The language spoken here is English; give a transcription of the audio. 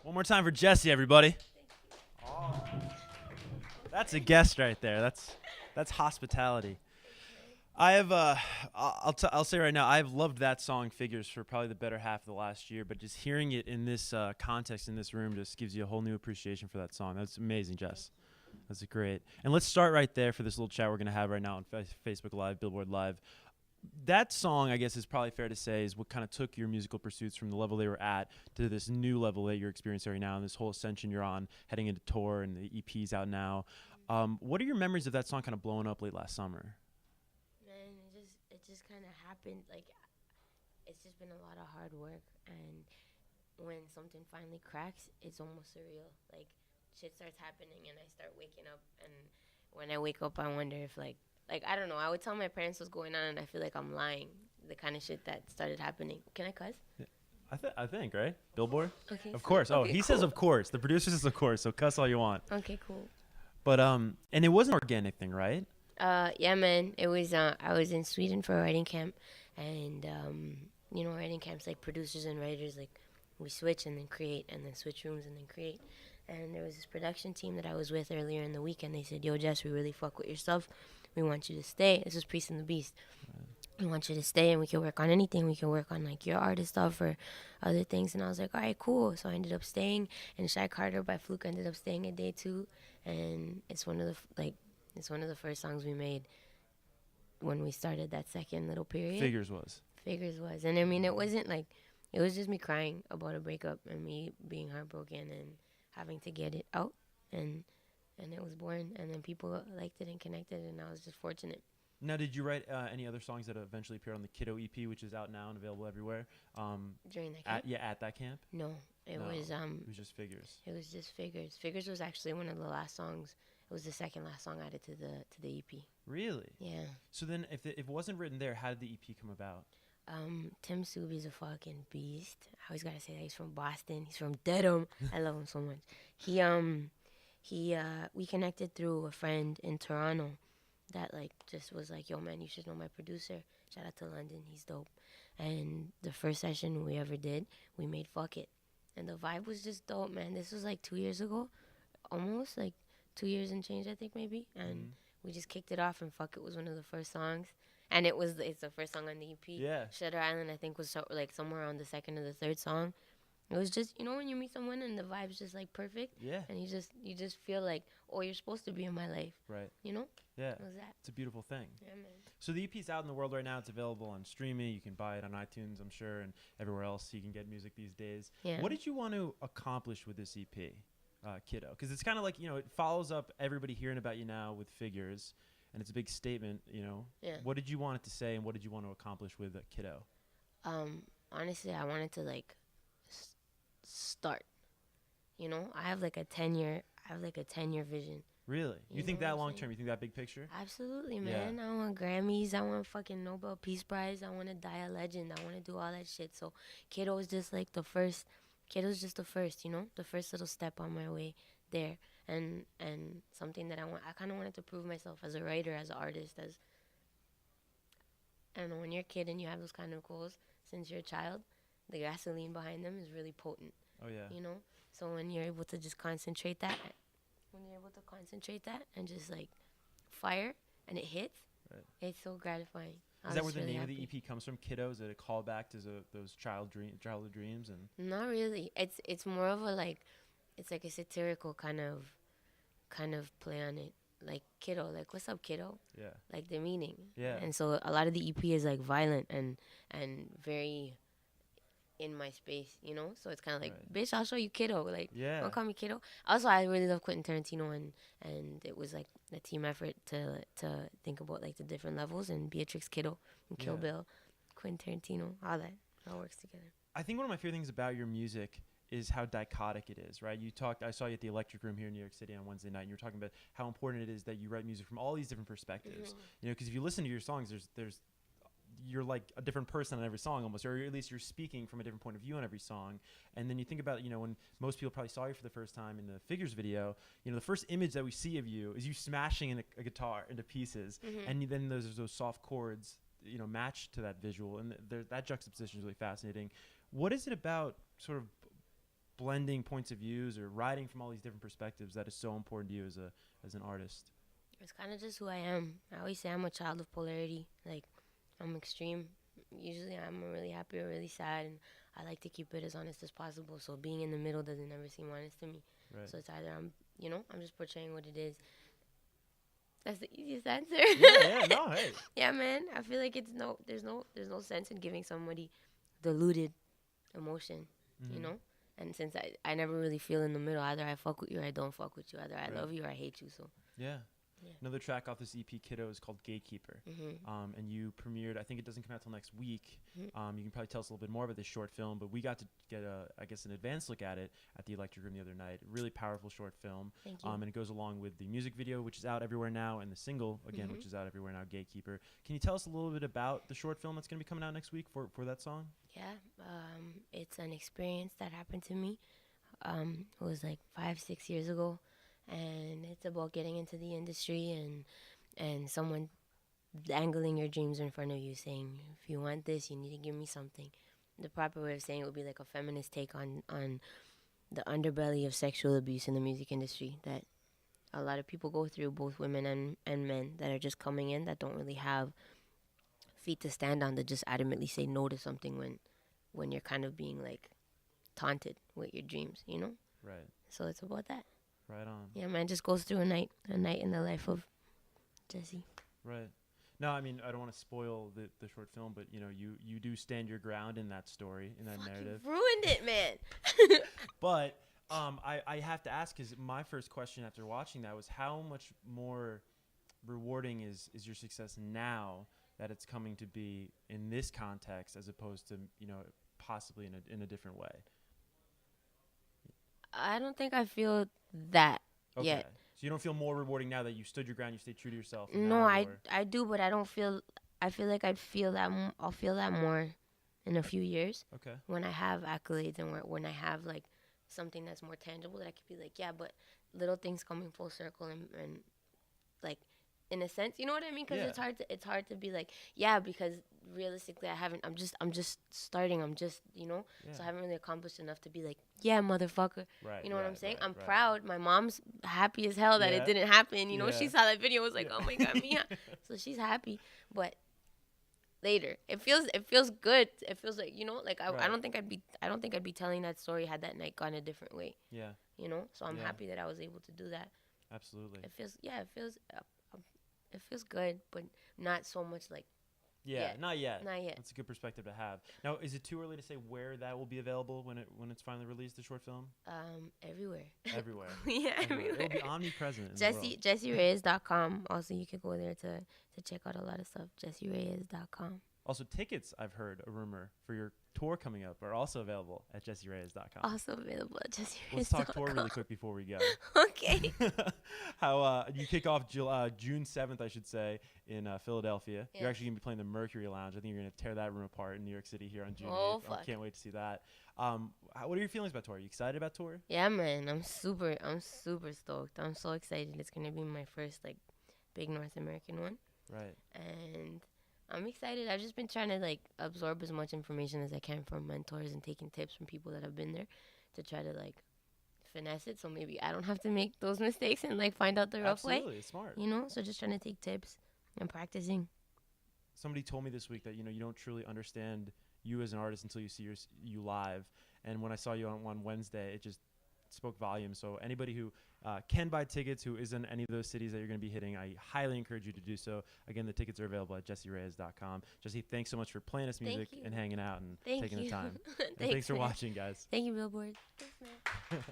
One more time for Jessie, everybody. Oh, that's a guest right there. That's hospitality. I have I'll say right now I've loved that song Figures for probably the better half of the last year, but just hearing it in this context in this room just gives you a whole new appreciation for that song. That's amazing, Jess. That's great. And let's start right there for this little chat we're going to have right now on Facebook Live, Billboard Live. That song, I guess, is probably fair to say is what kind of took your musical pursuits from the level they were at to this new level that you're experiencing right now, and this whole ascension you're on, heading into tour, and the EP's out now. What are your memories of that song kind of blowing up late last summer? Man, it just kind of happened. Like, it's just been a lot of hard work, and when something finally cracks, it's almost surreal. Like, shit starts happening, and I start waking up, and when I wake up, I wonder if I don't know. I would tell my parents what's going on, and I feel like I'm lying. The kind of shit that started happening. Can I cuss? Yeah. I think, right? Billboard? Okay. Of course. Okay, Oh, he cool. says of course. The producer says of course, so cuss all you want. Okay, cool. But and it was an organic thing, right? Yeah, man. It was. I was in Sweden for a writing camp, and writing camps like producers and writers, like we switch and then create, and then switch rooms and then create. And there was this production team that I was with earlier in the week, and they said, "Yo, Jess, we really fuck with your stuff. We want you to stay." This was Priest and the Beast. Right. We want you to stay, and we can work on anything. We can work on like your artist stuff or other things. And I was like, all right, cool. So I ended up staying, and Shy Carter by Fluke ended up staying a day too. And it's one of the first songs we made when we started that second little period. Figures was. And I mean, it wasn't like, it was just me crying about a breakup and me being heartbroken and having to get it out, and it was born, and then people liked it and connected, and I was just fortunate. Now, did you write any other songs that eventually appeared on the Kiddo EP, which is out now and available everywhere? During that camp? At that camp? No, it was just Figures. It was just Figures. Figures was actually one of the last songs. It was the second last song added to the EP. Really? Yeah. So then, if it wasn't written there, how did the EP come about? Tim Subi's a fucking beast. I always gotta say that he's from Boston. He's from Dedham. I love him so much. We connected through a friend in Toronto that like just was like, yo man, you should know my producer. Shout out to London, he's dope. And the first session we ever did, we made Fuck It. And the vibe was just dope, man. This was like 2 years ago. Almost like 2 years and change, I think maybe. And we just kicked it off, and Fuck It was one of the first songs. And it's the first song on the EP. Yeah. Shutter Island, I think, was somewhere on the second or the third song. It was just, when you meet someone and the vibe's just like perfect. Yeah. And you just feel like, oh, you're supposed to be in my life. Right. You know? Yeah. It was that. It's a beautiful thing. Yeah, man. So the EP's out in the world right now. It's available on streaming. You can buy it on iTunes, I'm sure, and everywhere else you can get music these days. Yeah. What did you want to accomplish with this EP, Kiddo? Because it's kind of like, it follows up everybody hearing about you now with Figures. And it's a big statement, Yeah. What did you want it to say, and what did you want to accomplish with Kiddo? Honestly, I wanted to like start. I have like a 10-year vision. Really? You think that long term? You think that big picture? Absolutely, man. Yeah. I want Grammys. I want fucking Nobel Peace Prize. I want to die a legend. I want to do all that shit. So Kiddo is just like the first. Kiddo's just the first, the first little step on my way there. And something that I kind of wanted to prove myself as a writer, as an artist, I don't know, when you're a kid and you have those kind of goals since you're a child, the gasoline behind them is really potent. Oh, yeah. So when you're able to just concentrate that and just like fire and it hits, right. It's so gratifying. Is that where the name of the EP comes from, Kiddo? Is it a callback to those childhood dreams? And not really. It's more of a it's like a satirical kind of play on it. Like Kiddo, like what's up, kiddo? Yeah. Like the meaning. Yeah. And so a lot of the EP is like violent and very in my space, So it's kind of like, right. Bitch, I'll show you Kiddo. Like, yeah. Don't call me Kiddo. Also, I really love Quentin Tarantino, and it was like a team effort to think about like the different levels, and Beatrix Kiddo and Kill Bill, Quentin Tarantino, all that works together. I think one of my favorite things about your music is how dichotic it is, right? I saw you at the Electric Room here in New York City on Wednesday night, and you were talking about how important it is that you write music from all these different perspectives. Because if you listen to your songs, you're like a different person on every song almost, or at least you're speaking from a different point of view on every song. And then you think about, when most people probably saw you for the first time in the Figures video, the first image that we see of you is you smashing a guitar into pieces, and then there's those soft chords, match to that visual, and that juxtaposition is really fascinating. What is it about sort of blending points of views or writing from all these different perspectives that is so important to you as an artist? It's kind of just who I am. I always say I'm a child of polarity. Like, I'm extreme. Usually I'm really happy or really sad, and I like to keep it as honest as possible. So being in the middle doesn't ever seem honest to me. Right. So it's either I'm just portraying what it is. That's the easiest answer. No, hey. Yeah, man. I feel like there's no sense in giving somebody diluted emotion, Mm-hmm. you know? And since I never really feel in the middle, either I fuck with you or I don't fuck with you. Either I love you or I hate you. So Yeah. Yeah. Another track off this EP, Kiddo, is called Gatekeeper. And you premiered, I think it doesn't come out till next week. You can probably tell us a little bit more about this short film, but we got to get an advanced look at it at the Electric Room the other night. Really powerful short film. Thank you. And it goes along with the music video, which is out everywhere now, and the single, again, which is out everywhere now, Gatekeeper. Can you tell us a little bit about the short film that's going to be coming out next week for that song? Yeah. It's an experience that happened to me. It was like 5-6 years ago. And it's about getting into the industry and someone dangling your dreams in front of you saying, if you want this, you need to give me something. The proper way of saying it would be like a feminist take on the underbelly of sexual abuse in the music industry that a lot of people go through, both women and men, that are just coming in that don't really have feet to stand on to just adamantly say no to something when you're kind of being like taunted with your dreams, you know? Right. So it's about that. Right on. Yeah, man, just goes through a night in the life of Jessie. Right. No, I mean, I don't want to spoil the short film, but, you do stand your ground in that story, in that narrative. You ruined it, man. But I have to ask, because my first question after watching that was, how much more rewarding is your success now that it's coming to be in this context as opposed to, possibly in a different way? I don't think I feel that yet. So you don't feel more rewarding now that you stood your ground, you stayed true to yourself? No, I do, but I don't feel. I feel like I'll feel that more in a few years. Okay. When I have accolades and when I have like something that's more tangible that I could be like, yeah, but little things coming full circle and like, in a sense, you know what I mean? Because it's hard to be like, yeah, because realistically I'm just starting, so I haven't really accomplished enough to be like, yeah, motherfucker. Right. You know what I'm saying? I'm right. proud. My mom's happy as hell that it didn't happen. She saw that video, was like, oh my God, Mia. So she's happy. But later, it feels good. It feels like, I don't think I'd be telling that story had that night gone a different way. Yeah. So I'm happy that I was able to do that. Absolutely. It feels good, but not so much like. Yeah, not yet. Not yet. That's a good perspective to have. Now, is it too early to say where that will be available when it's finally released, the short film? Everywhere. Everywhere. Yeah, everywhere. It'll be omnipresent in the world. JessieReyez.com. Also, you can go there to check out a lot of stuff. JessieReyez.com. Also, tickets, I've heard a rumor, for your tour coming up are also available at JessieReyez.com. Also available at JessieReyez.com. Let's talk tour really quick before we go. Okay. How you kick off June 7th, I should say, in Philadelphia. Yeah. You're actually going to be playing the Mercury Lounge. I think you're going to tear that room apart in New York City here on June 8th. Oh, fuck. I can't wait to see that. What are your feelings about tour? Are you excited about tour? Yeah, man. I'm super stoked. I'm so excited. It's going to be my first, like, big North American one. Right. And I'm excited. I've just been trying to, like, absorb as much information as I can from mentors and taking tips from people that have been there to try to, like, finesse it so maybe I don't have to make those mistakes and, like, find out the rough way. Absolutely. Smart. So just trying to take tips and practicing. Somebody told me this week that, you don't truly understand you as an artist until you see you live. And when I saw you on Wednesday, it just spoke volumes. So anybody who can buy tickets, who is in any of those cities that you're going to be hitting, I highly encourage you to do so. Again, the tickets are available at JessieReyez.com. Jessie, thanks so much for playing us music and hanging out and taking the time. And thanks for watching, guys. Thank you, Billboard. Thanks, man.